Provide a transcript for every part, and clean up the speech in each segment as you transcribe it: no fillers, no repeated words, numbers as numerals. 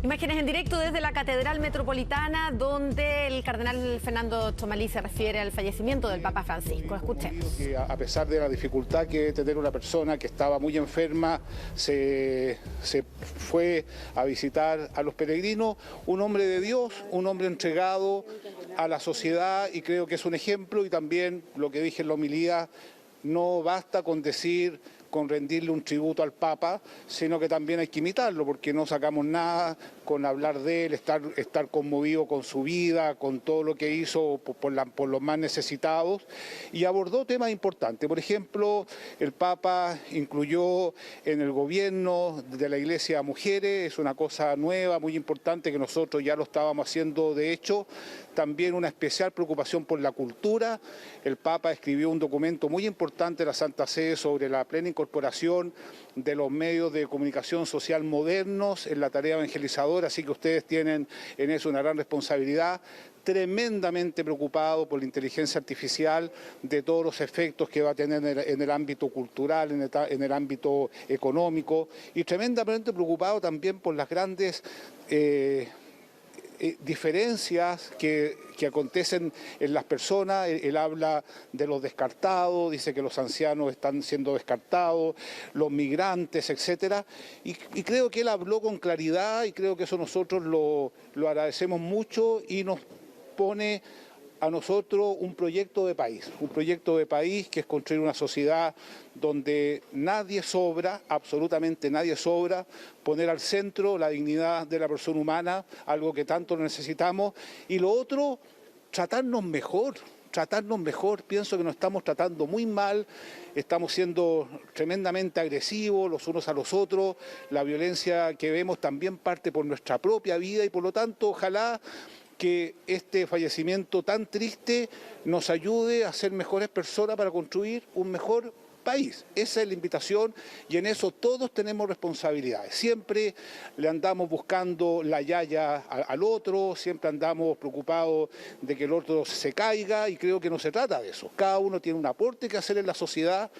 Imágenes en directo desde la Catedral Metropolitana, donde el cardenal Fernando Tchomalí se refiere al fallecimiento del Papa Francisco. Escuchemos. Que a pesar de la dificultad que tener una persona que estaba muy enferma, se fue a visitar a los peregrinos, un hombre de Dios, un hombre entregado a la sociedad, y creo que es un ejemplo. Y también lo que dije en la homilía, no basta con decir, con rendirle un tributo al Papa, sino que también hay que imitarlo, porque no sacamos nada con hablar de él, estar conmovido con su vida, con todo lo que hizo por los más necesitados, y abordó temas importantes. Por ejemplo, el Papa incluyó en el gobierno de la Iglesia a mujeres, es una cosa nueva, muy importante, que nosotros ya lo estábamos haciendo de hecho. También una especial preocupación por la cultura. El Papa escribió un documento muy importante de la Santa Sede sobre la plena incorporación de los medios de comunicación social modernos en la tarea evangelizadora, así que ustedes tienen en eso una gran responsabilidad. Tremendamente preocupado por la inteligencia artificial, de todos los efectos que va a tener en el ámbito cultural, en el ámbito económico, y tremendamente preocupado también por las grandes diferencias que acontecen en las personas. Él habla de los descartados, dice que los ancianos están siendo descartados, los migrantes, etcétera, y creo que él habló con claridad, y creo que eso nosotros lo agradecemos mucho, y nos pone a nosotros un proyecto de país que es construir una sociedad donde nadie sobra, absolutamente nadie sobra, poner al centro la dignidad de la persona humana, algo que tanto necesitamos, y lo otro, tratarnos mejor. Pienso que nos estamos tratando muy mal, estamos siendo tremendamente agresivos los unos a los otros, la violencia que vemos también parte por nuestra propia vida, y por lo tanto ojalá que este fallecimiento tan triste nos ayude a ser mejores personas para construir un mejor país. Esa es la invitación, y en eso todos tenemos responsabilidades. Siempre le andamos buscando la yaya al otro, siempre andamos preocupados de que el otro se caiga, y creo que no se trata de eso. Cada uno tiene un aporte que hacer en la sociedad,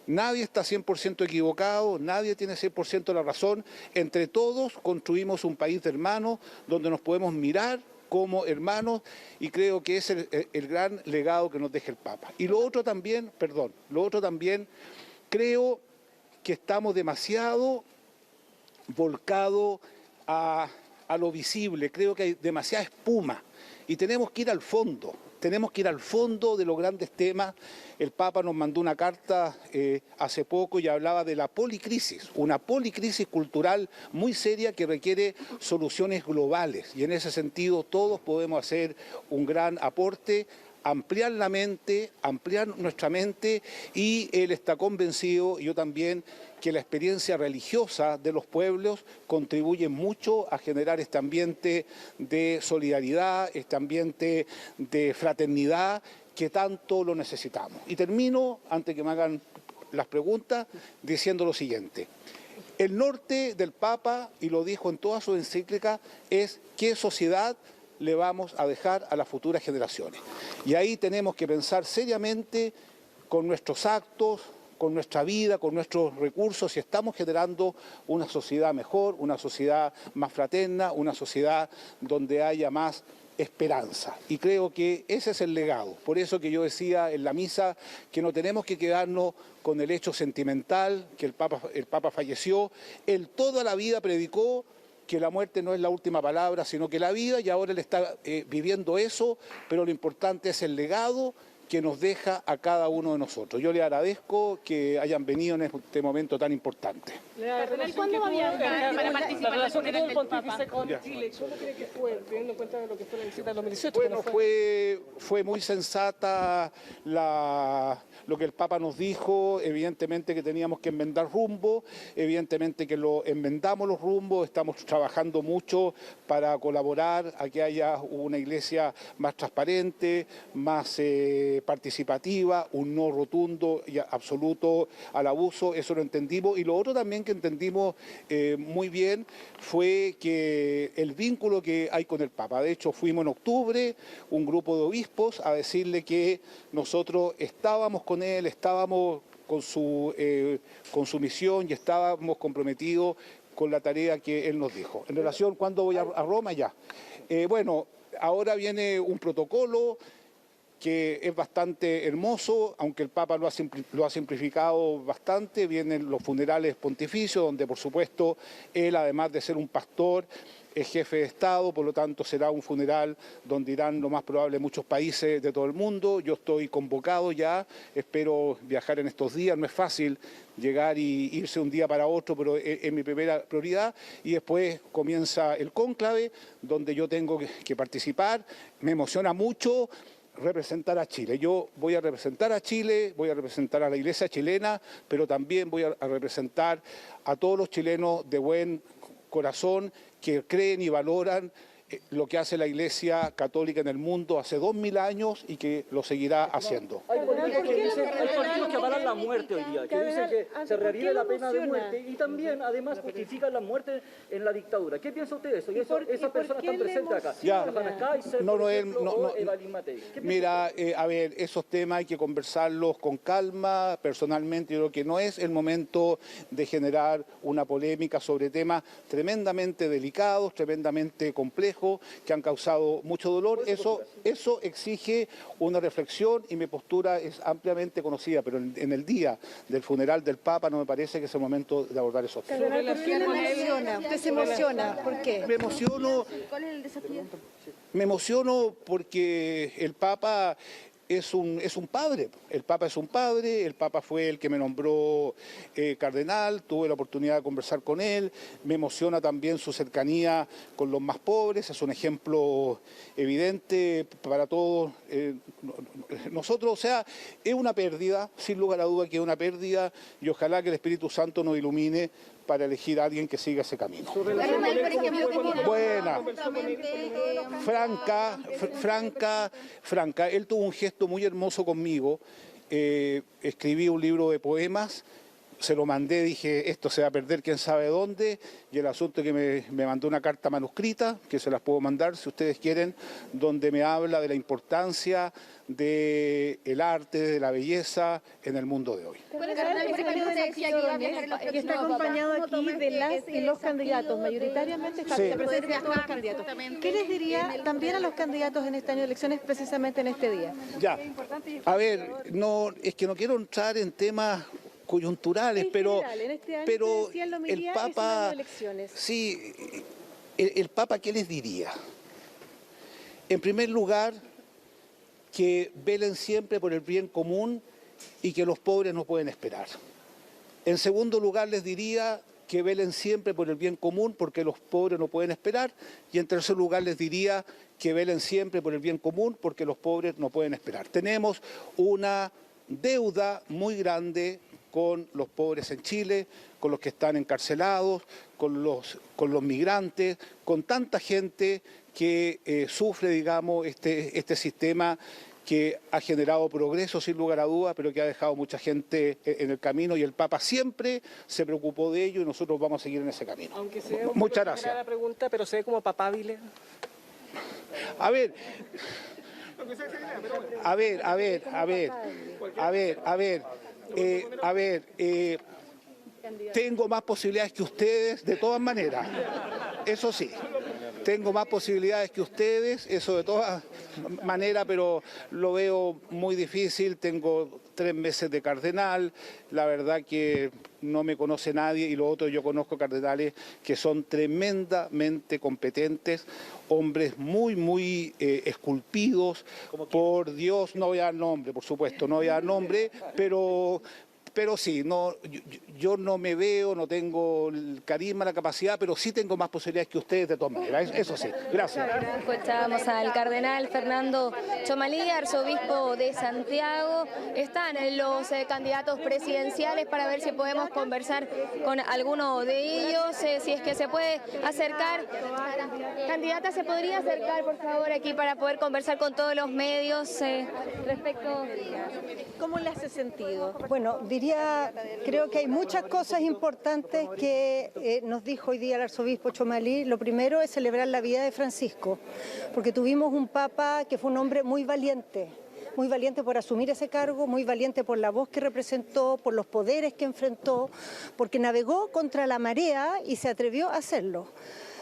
nadie está 100% equivocado, nadie tiene 100% la razón. Entre todos construimos un país de hermanos donde nos podemos mirar como hermanos, y creo que es el gran legado que nos deja el Papa. Y lo otro también, creo que estamos demasiado volcados a lo visible, creo que hay demasiada espuma, y tenemos que ir al fondo. De los grandes temas. El Papa nos mandó una carta hace poco y hablaba de la policrisis, una policrisis cultural muy seria que requiere soluciones globales, y en ese sentido todos podemos hacer un gran aporte, ampliar nuestra mente, y él está convencido, y yo también, que la experiencia religiosa de los pueblos contribuye mucho a generar este ambiente de solidaridad, este ambiente de fraternidad que tanto lo necesitamos. Y termino, antes que me hagan las preguntas, diciendo lo siguiente. El norte del Papa, y lo dijo en toda su encíclica, es qué sociedad le vamos a dejar a las futuras generaciones. Y ahí tenemos que pensar seriamente con nuestros actos, con nuestra vida, con nuestros recursos, si estamos generando una sociedad mejor, una sociedad más fraterna, una sociedad donde haya más esperanza. Y creo que ese es el legado. Por eso que yo decía en la misa que no tenemos que quedarnos con el hecho sentimental, que el Papa falleció. Él toda la vida predicó que la muerte no es la última palabra, sino que la vida, y ahora él está viviendo eso, pero lo importante es el legado que nos deja a cada uno de nosotros. Yo le agradezco que hayan venido en este momento tan importante. ¿Cuándo va a viajar para participar? La relación que tuvo el pontífice con Chile, ¿cómo cree que fue, teniendo en cuenta lo que fue la visita del 2018? Bueno, fue muy sensata lo que el Papa nos dijo. Evidentemente que teníamos que enmendar rumbo, evidentemente que enmendamos los rumbos, estamos trabajando mucho para colaborar a que haya una iglesia más transparente, más participativa, un no rotundo y absoluto al abuso, eso lo entendimos. Y lo otro también que entendimos muy bien fue que el vínculo que hay con el Papa. De hecho, fuimos en octubre, un grupo de obispos, a decirle que nosotros estábamos con él, estábamos con su misión, y estábamos comprometidos con la tarea que él nos dijo. En relación, ¿cuándo voy a Roma? Ya. Bueno, ahora viene un protocolo que es bastante hermoso, aunque el Papa lo ha simplificado bastante. Vienen los funerales pontificios, donde por supuesto él, además de ser un pastor, es jefe de Estado, por lo tanto será un funeral donde irán lo más probable muchos países de todo el mundo. Yo estoy convocado ya, espero viajar en estos días, no es fácil llegar y irse un día para otro, pero es mi primera prioridad. Y después comienza el cónclave, donde yo tengo que participar. Me emociona mucho representar a Chile. Yo voy a representar a Chile, voy a representar a la Iglesia chilena, pero también voy a representar a todos los chilenos de buen corazón que creen y valoran lo que hace la Iglesia Católica en el mundo hace 2000 años y que lo seguirá haciendo. Hay partidos que avalan la muerte hoy día, que dicen que se revive la pena de muerte y también, además, justifican la muerte en la dictadura. ¿Qué piensa usted de eso? Y esas personas están presentes acá. Ya. O Evalín Matei. Mira, a ver, esos temas hay que conversarlos con calma. Personalmente, yo creo que no es el momento de generar una polémica sobre temas tremendamente delicados, tremendamente complejos, que han causado mucho dolor. Eso exige una reflexión y mi postura es ampliamente conocida, pero en el día del funeral del Papa no me parece que es el momento de abordar esos temas. ¿Por qué le emociona? ¿Usted se emociona? ¿Por qué? Me emociono. ¿Cuál es el desafío? Me emociono porque el Papa es un padre. El Papa es un padre, el Papa fue el que me nombró cardenal, tuve la oportunidad de conversar con él, me emociona también su cercanía con los más pobres, es un ejemplo evidente para todos nosotros. O sea, es una pérdida, sin lugar a duda que es una pérdida, y ojalá que el Espíritu Santo nos ilumine para elegir a alguien que siga ese camino. Buena, franca. Él tuvo un gesto muy hermoso conmigo. Escribí un libro de poemas, se lo mandé, dije, esto se va a perder quién sabe dónde, y el asunto es que me mandó una carta manuscrita, que se las puedo mandar si ustedes quieren, donde me habla de la importancia del arte, de la belleza en el mundo de hoy. Que está acompañado aquí de las y los candidatos, mayoritariamente está presente todos los candidatos. ¿Qué les diría también a los candidatos en este año de elecciones, precisamente en este día? Ya, a ver, no, es que no quiero entrar en temas coyunturales, pero el Papa, sí, el Papa, ¿qué les diría? En primer lugar, que velen siempre por el bien común y que los pobres no pueden esperar. En segundo lugar, les diría que velen siempre por el bien común porque los pobres no pueden esperar. Y en tercer lugar, les diría que velen siempre por el bien común porque los pobres no pueden esperar. Tenemos una deuda muy grande con los pobres en Chile, con los que están encarcelados, con los migrantes, con tanta gente que sufre, digamos, este sistema que ha generado progreso sin lugar a dudas, pero que ha dejado mucha gente en el camino, y el Papa siempre se preocupó de ello y nosotros vamos a seguir en ese camino. Aunque sea muchas gracias. La pregunta, pero se ve como papábile. A ver, tengo más posibilidades que ustedes, de todas maneras, eso sí, tengo más posibilidades que ustedes, eso de todas maneras, pero lo veo muy difícil. Tengo 3 meses de cardenal, la verdad que no me conoce nadie, y lo otro, yo conozco cardenales que son tremendamente competentes, hombres muy esculpidos por Dios. No voy a dar nombre, por supuesto, no voy a dar nombre, pero sí, no, yo no me veo, no tengo el carisma, la capacidad, pero sí tengo más posibilidades que ustedes de todas maneras, eso sí. Gracias. Escuchábamos al cardenal Fernando Txomalí, arzobispo de Santiago. Están los candidatos presidenciales para ver si podemos conversar con alguno de ellos, si es que se puede acercar. Candidata, ¿se podría acercar, por favor, aquí para poder conversar con todos los medios respecto? ¿Cómo le hace sentido? Bueno, creo que hay muchas cosas importantes que nos dijo hoy día el arzobispo Txomalí. Lo primero es celebrar la vida de Francisco, porque tuvimos un papa que fue un hombre muy valiente, muy valiente por asumir ese cargo, muy valiente por la voz que representó, por los poderes que enfrentó, porque navegó contra la marea y se atrevió a hacerlo.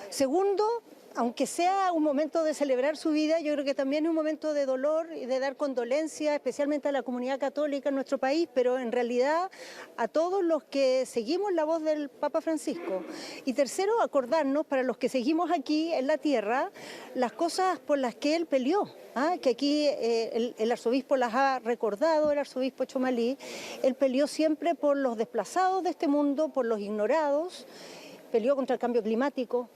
Segundo, aunque sea un momento de celebrar su vida, yo creo que también es un momento de dolor y de dar condolencia, especialmente a la comunidad católica en nuestro país, pero en realidad a todos los que seguimos la voz del Papa Francisco. Y tercero, acordarnos, para los que seguimos aquí en la tierra, las cosas por las que él peleó. Que aquí el arzobispo las ha recordado, el arzobispo Chomalí. Él peleó siempre por los desplazados de este mundo, por los ignorados, peleó contra el cambio climático,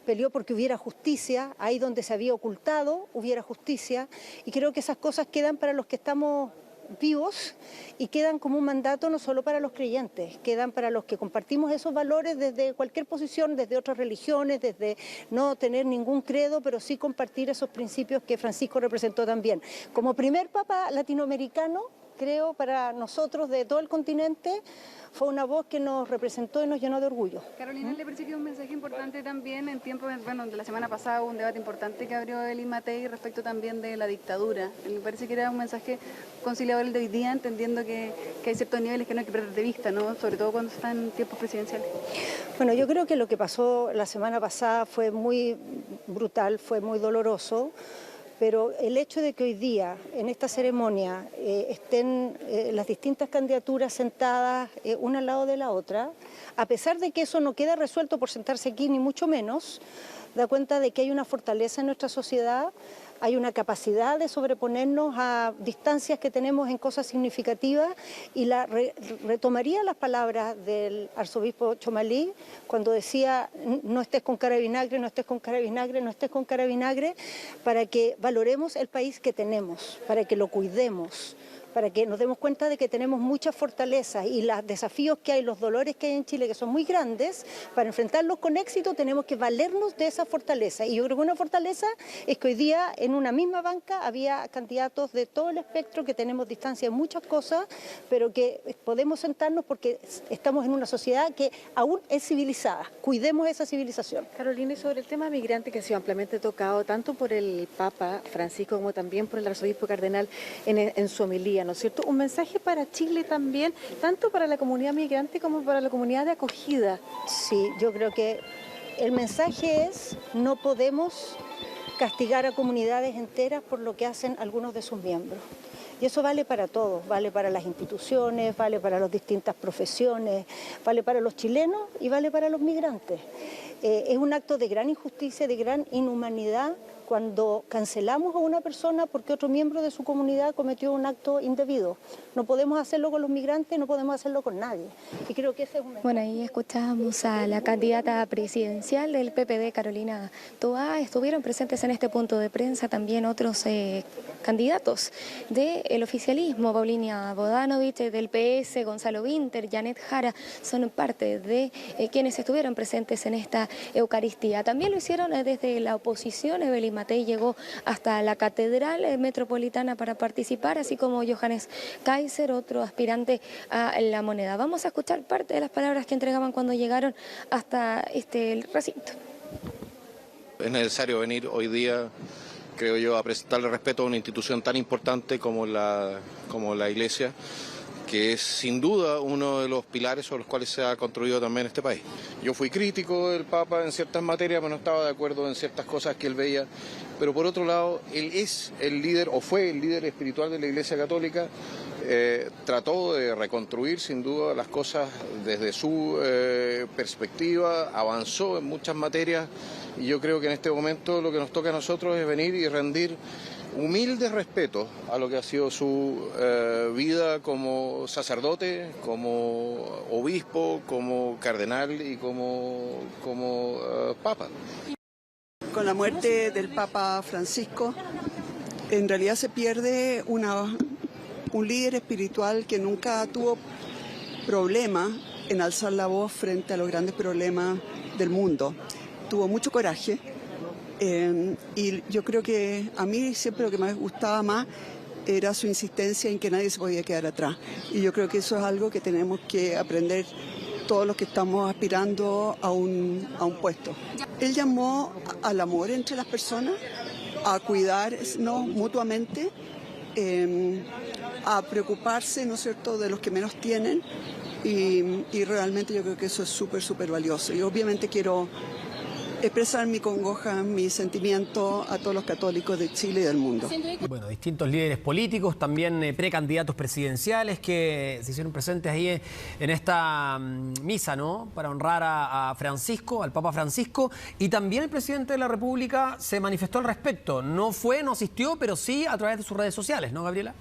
peleó porque hubiera justicia, ahí donde se había ocultado hubiera justicia, y creo que esas cosas quedan para los que estamos vivos y quedan como un mandato no solo para los creyentes, quedan para los que compartimos esos valores desde cualquier posición, desde otras religiones, desde no tener ningún credo, pero sí compartir esos principios que Francisco representó también. Como primer papa latinoamericano, creo para nosotros de todo el continente, fue una voz que nos representó y nos llenó de orgullo. Carolina, ¿le parece que es un mensaje importante también en tiempo, bueno, de la semana pasada hubo un debate importante que abrió Eli Matei respecto también de la dictadura? ¿Le parece que era un mensaje conciliador el de hoy día, entendiendo que hay ciertos niveles que no hay que perder de vista, ¿no? Sobre todo cuando están en tiempos presidenciales? Bueno, yo creo que lo que pasó la semana pasada fue muy brutal, fue muy doloroso. Pero el hecho de que hoy día, en esta ceremonia, estén las distintas candidaturas sentadas una al lado de la otra, a pesar de que eso no queda resuelto por sentarse aquí, ni mucho menos, da cuenta de que hay una fortaleza en nuestra sociedad, hay una capacidad de sobreponernos a distancias que tenemos en cosas significativas, y retomaría las palabras del arzobispo Chomalí cuando decía: no estés con cara de vinagre, no estés con cara de vinagre, no estés con cara de vinagre, para que valoremos el país que tenemos, para que lo cuidemos, para que nos demos cuenta de que tenemos muchas fortalezas y los desafíos que hay, los dolores que hay en Chile, que son muy grandes. Para enfrentarlos con éxito tenemos que valernos de esa fortaleza. Y yo creo que una fortaleza es que hoy día en una misma banca había candidatos de todo el espectro, que tenemos distancia en muchas cosas, pero que podemos sentarnos porque estamos en una sociedad que aún es civilizada. Cuidemos esa civilización. Carolina, y sobre el tema migrante, que ha sido ampliamente tocado tanto por el Papa Francisco como también por el arzobispo cardenal en su homilía, ¿no es cierto? Un mensaje para Chile también, tanto para la comunidad migrante como para la comunidad de acogida. Sí, yo creo que el mensaje es: no podemos castigar a comunidades enteras por lo que hacen algunos de sus miembros. Y eso vale para todos, vale para las instituciones, vale para las distintas profesiones, vale para los chilenos y vale para los migrantes. Es un acto de gran injusticia, de gran inhumanidad, cuando cancelamos a una persona porque otro miembro de su comunidad cometió un acto indebido. No podemos hacerlo con los migrantes, no podemos hacerlo con nadie. Y creo que ese es un mensaje. Bueno, ahí escuchábamos a la candidata presidencial del PPD, Carolina Toá. Estuvieron presentes en este punto de prensa también otros candidatos del oficialismo: Paulina Bodanovich, del PS, Gonzalo Vinter, Janet Jara, son parte de quienes estuvieron presentes en esta Eucaristía. También lo hicieron desde la oposición. Evelyn Matei llegó hasta la Catedral Metropolitana para participar, así como Johannes Kaiser, otro aspirante a la moneda. Vamos a escuchar parte de las palabras que entregaban cuando llegaron hasta este recinto. Es necesario venir hoy día, creo yo, a prestarle respeto a una institución tan importante como la Iglesia, que es sin duda uno de los pilares sobre los cuales se ha construido también este país. Yo fui crítico del Papa en ciertas materias, pero no estaba de acuerdo en ciertas cosas que él veía, pero por otro lado, él es el líder, o fue el líder espiritual de la Iglesia Católica. Trató de reconstruir sin duda las cosas desde su perspectiva, avanzó en muchas materias, y yo creo que en este momento lo que nos toca a nosotros es venir y rendir humilde respeto a lo que ha sido su vida como sacerdote, como obispo, como cardenal y como papa. Con la muerte del Papa Francisco, en realidad se pierde un líder espiritual que nunca tuvo problema en alzar la voz frente a los grandes problemas del mundo. Tuvo mucho coraje. Y yo creo que a mí siempre lo que me gustaba más era su insistencia en que nadie se podía quedar atrás. Y yo creo que eso es algo que tenemos que aprender todos los que estamos aspirando a un puesto. Él llamó al amor entre las personas, a cuidarnos mutuamente a preocuparse, ¿no es cierto?, de los que menos tienen, y realmente yo creo que eso es súper valioso. Y obviamente quiero expresar mi congoja, mi sentimiento a todos los católicos de Chile y del mundo. Bueno, distintos líderes políticos, también precandidatos presidenciales que se hicieron presentes ahí en esta misa, ¿no?, para honrar a Francisco, al Papa Francisco, y también el presidente de la República se manifestó al respecto. No asistió, pero sí a través de sus redes sociales, ¿no, Gabriela?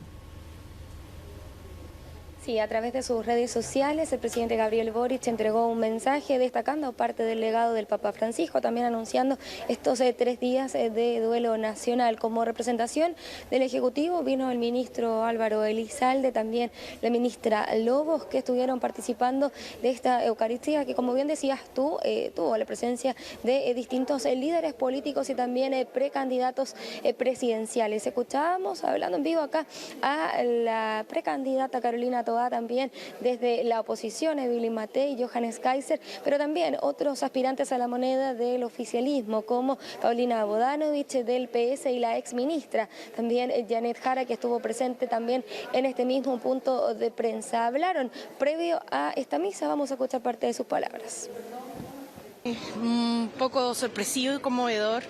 Sí, a través de sus redes sociales, el presidente Gabriel Boric entregó un mensaje destacando parte del legado del Papa Francisco, también anunciando estos 3 días de duelo nacional. Como representación del Ejecutivo vino el ministro Álvaro Elizalde, también la ministra Lobos, que estuvieron participando de esta Eucaristía, que como bien decías tú, tuvo la presencia de distintos líderes políticos y también precandidatos presidenciales. Escuchábamos, hablando en vivo acá, a la precandidata Carolina Toá, también desde la oposición, Evelyn Matei y Johannes Kaiser, pero también otros aspirantes a la moneda del oficialismo, como Paulina Bodanovich del PS y la exministra, también Janet Jara, que estuvo presente también en este mismo punto de prensa. Hablaron previo a esta misa, vamos a escuchar parte de sus palabras. Un poco sorpresivo y conmovedor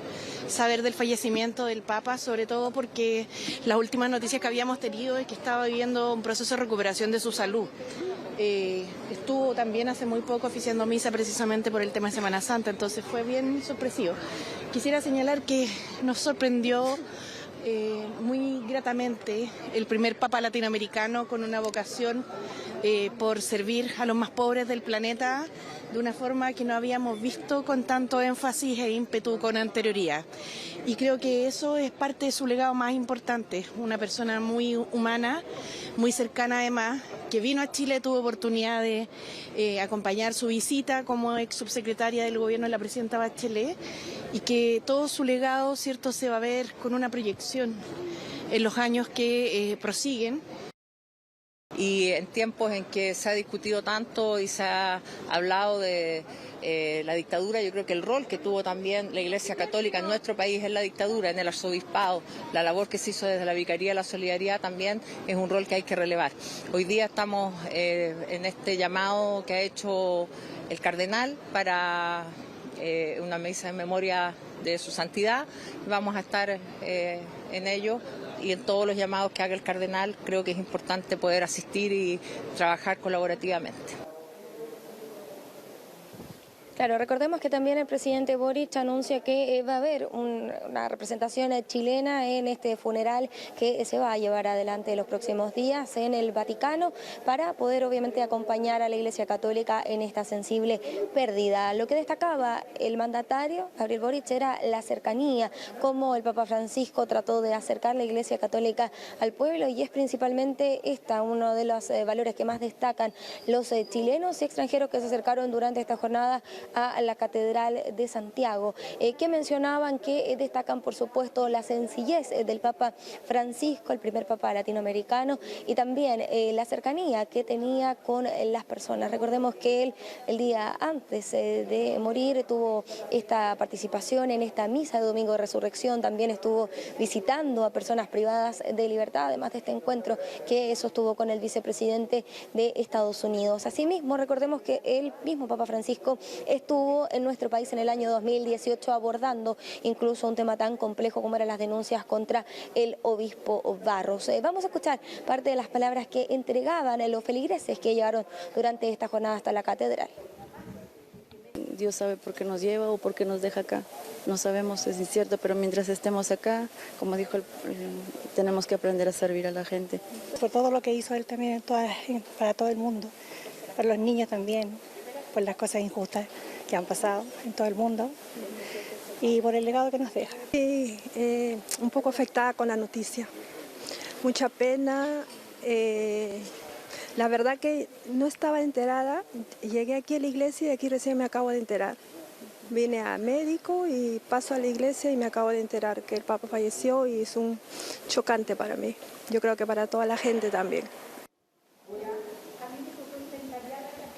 saber del fallecimiento del Papa, sobre todo porque las últimas noticias que habíamos tenido es que estaba viviendo un proceso de recuperación de su salud. Estuvo también hace muy poco oficiando misa precisamente por el tema de Semana Santa, entonces fue bien sorpresivo. Quisiera señalar que nos sorprendió muy gratamente el primer Papa latinoamericano con una vocación por servir a los más pobres del planeta de una forma que no habíamos visto con tanto énfasis e ímpetu con anterioridad. Y creo que eso es parte de su legado más importante, una persona muy humana, muy cercana además, que vino a Chile, tuvo oportunidad de acompañar su visita como ex subsecretaria del gobierno de la presidenta Bachelet, y que todo su legado, cierto, se va a ver con una proyección en los años que prosiguen. Y en tiempos en que se ha discutido tanto y se ha hablado de la dictadura, yo creo que el rol que tuvo también la Iglesia Católica en nuestro país en la dictadura, en el arzobispado, la labor que se hizo desde la Vicaría de la Solidaridad también es un rol que hay que relevar. Hoy día estamos en este llamado que ha hecho el cardenal para una misa en memoria de su santidad. Vamos a estar en ello. Y en todos los llamados que haga el cardenal, creo que es importante poder asistir y trabajar colaborativamente. Claro, recordemos que también el presidente Boric anuncia que va a haber una representación chilena en este funeral que se va a llevar adelante en los próximos días en el Vaticano para poder obviamente acompañar a la Iglesia Católica en esta sensible pérdida. Lo que destacaba el mandatario, Gabriel Boric, era la cercanía, cómo el Papa Francisco trató de acercar la Iglesia Católica al pueblo, y es principalmente uno de los valores que más destacan los chilenos y extranjeros que se acercaron durante esta jornada a la Catedral de Santiago, que mencionaban que destacan por supuesto la sencillez del Papa Francisco, el primer Papa latinoamericano, y también la cercanía que tenía con las personas. Recordemos que él el día antes de morir tuvo esta participación en esta misa de Domingo de Resurrección, también estuvo visitando a personas privadas de libertad, además de este encuentro que sostuvo con el vicepresidente de Estados Unidos. Asimismo, recordemos que el mismo Papa Francisco estuvo en nuestro país en el año 2018 abordando incluso un tema tan complejo como eran las denuncias contra el obispo Barros. Vamos a escuchar parte de las palabras que entregaban los feligreses que llegaron durante esta jornada hasta la catedral. Dios sabe por qué nos lleva o por qué nos deja acá. No sabemos, es incierto, pero mientras estemos acá, como dijo, tenemos que aprender a servir a la gente. Por todo lo que hizo él también para todo el mundo, para los niños también, por las cosas injustas que han pasado en todo el mundo y por el legado que nos deja. Sí, un poco afectada con la noticia, mucha pena. La verdad que no estaba enterada, llegué aquí a la iglesia y aquí recién me acabo de enterar. Vine a médico y paso a la iglesia y me acabo de enterar que el Papa falleció, y es un chocante para mí. Yo creo que para toda la gente también.